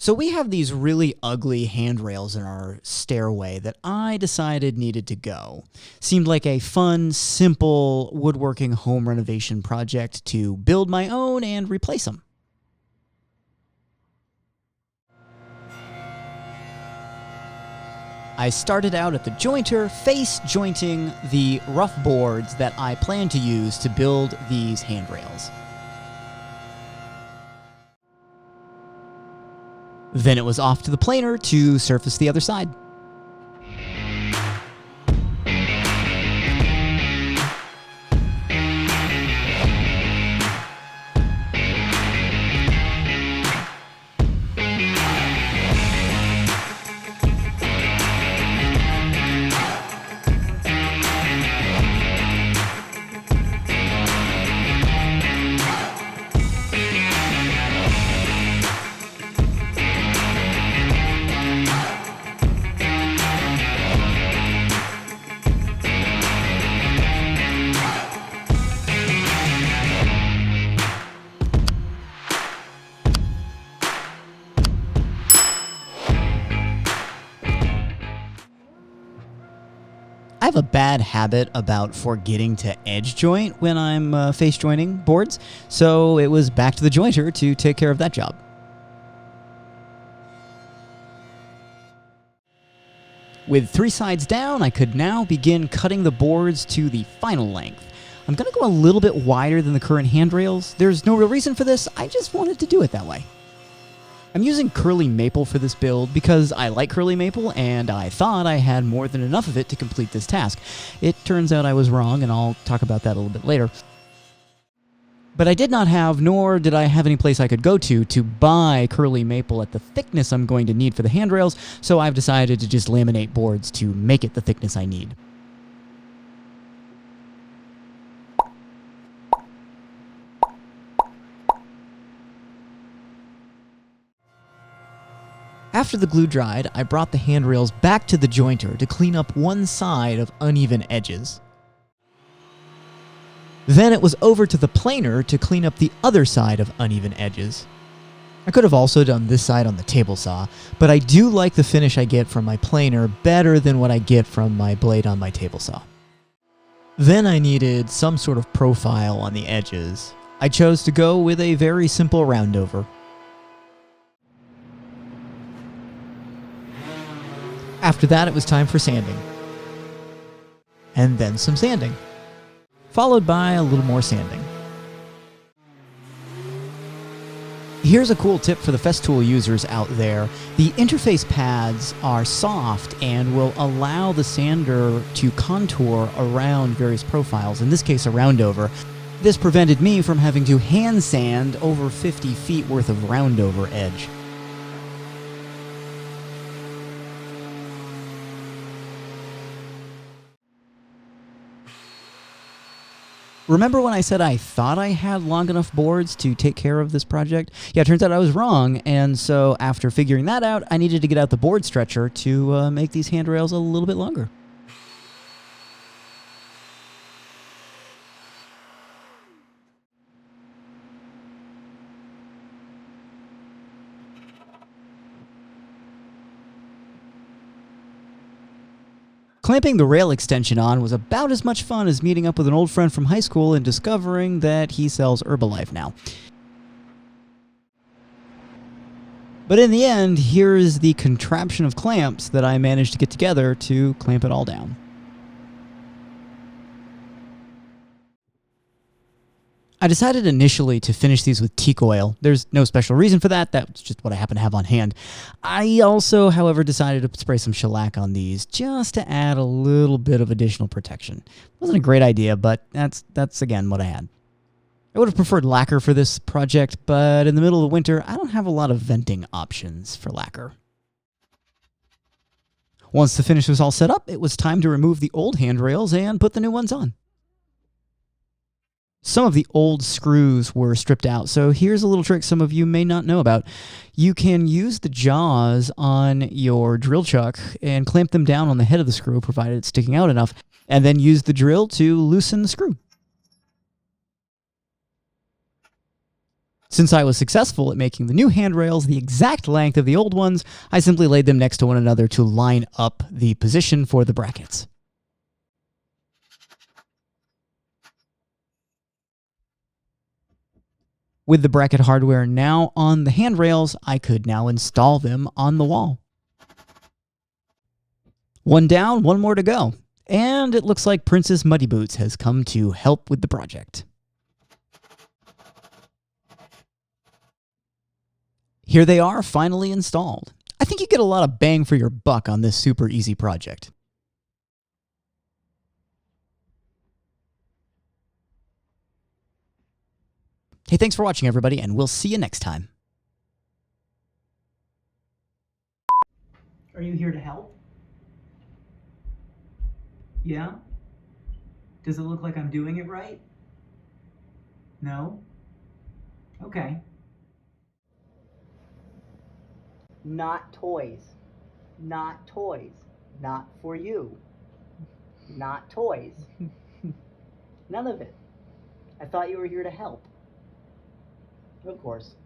So we have these really ugly handrails in our stairway that I decided needed to go. Seemed like a fun, simple woodworking home renovation project to build my own and replace them. I started out at the jointer, face jointing the rough boards that I plan to use to build these handrails. Then it was off to the planer to surface the other side. I have a bad habit about forgetting to edge joint when I'm face jointing boards, so it was back to the jointer to take care of that job. With 3 sides down, I could now begin cutting the boards to the final length. I'm going to go a little bit wider than the current handrails. There's no real reason for this, I just wanted to do it that way. I'm using curly maple for this build because I like curly maple and I thought I had more than enough of it to complete this task. It turns out I was wrong, and I'll talk about that a little bit later. But I did not have, nor did I have any place I could go to buy curly maple at the thickness I'm going to need for the handrails, so I've decided to just laminate boards to make it the thickness I need. After the glue dried, I brought the handrails back to the jointer to clean up one side of uneven edges. Then it was over to the planer to clean up the other side of uneven edges. I could have also done this side on the table saw, but I do like the finish I get from my planer better than what I get from my blade on my table saw. Then I needed some sort of profile on the edges. I chose to go with a very simple roundover. After that, it was time for sanding. And then some sanding, followed by a little more sanding. Here's a cool tip for the Festool users out there. The interface pads are soft and will allow the sander to contour around various profiles, in this case a roundover. This prevented me from having to hand sand over 50 feet worth of roundover edge. Remember when I said I thought I had long enough boards to take care of this project? Yeah, it turns out I was wrong, and so after figuring that out, I needed to get out the board stretcher to make these handrails a little bit longer. Clamping the rail extension on was about as much fun as meeting up with an old friend from high school and discovering that he sells Herbalife now. But in the end, here is the contraption of clamps that I managed to get together to clamp it all down. I decided initially to finish these with teak oil. There's no special reason for that. That's just what I happen to have on hand. I also, however, decided to spray some shellac on these just to add a little bit of additional protection. Wasn't a great idea, but that's again what I had. I would have preferred lacquer for this project, but in the middle of the winter, I don't have a lot of venting options for lacquer. Once the finish was all set up, it was time to remove the old handrails and put the new ones on. Some of the old screws were stripped out, so here's a little trick some of you may not know about. You can use the jaws on your drill chuck and clamp them down on the head of the screw, provided it's sticking out enough, and then use the drill to loosen the screw. Since I was successful at making the new handrails the exact length of the old ones, I simply laid them next to one another to line up the position for the brackets. With the bracket hardware now on the handrails, I could now install them on the wall. One down, one more to go. And it looks like Princess Muddy Boots has come to help with the project. Here they are, finally installed. I think you get a lot of bang for your buck on this super easy project. Hey, thanks for watching, everybody, and we'll see you next time. Are you here to help? Yeah? Does it look like I'm doing it right? No? Okay. Not toys. Not toys. Not for you. Not toys. None of it. I thought you were here to help. Of course.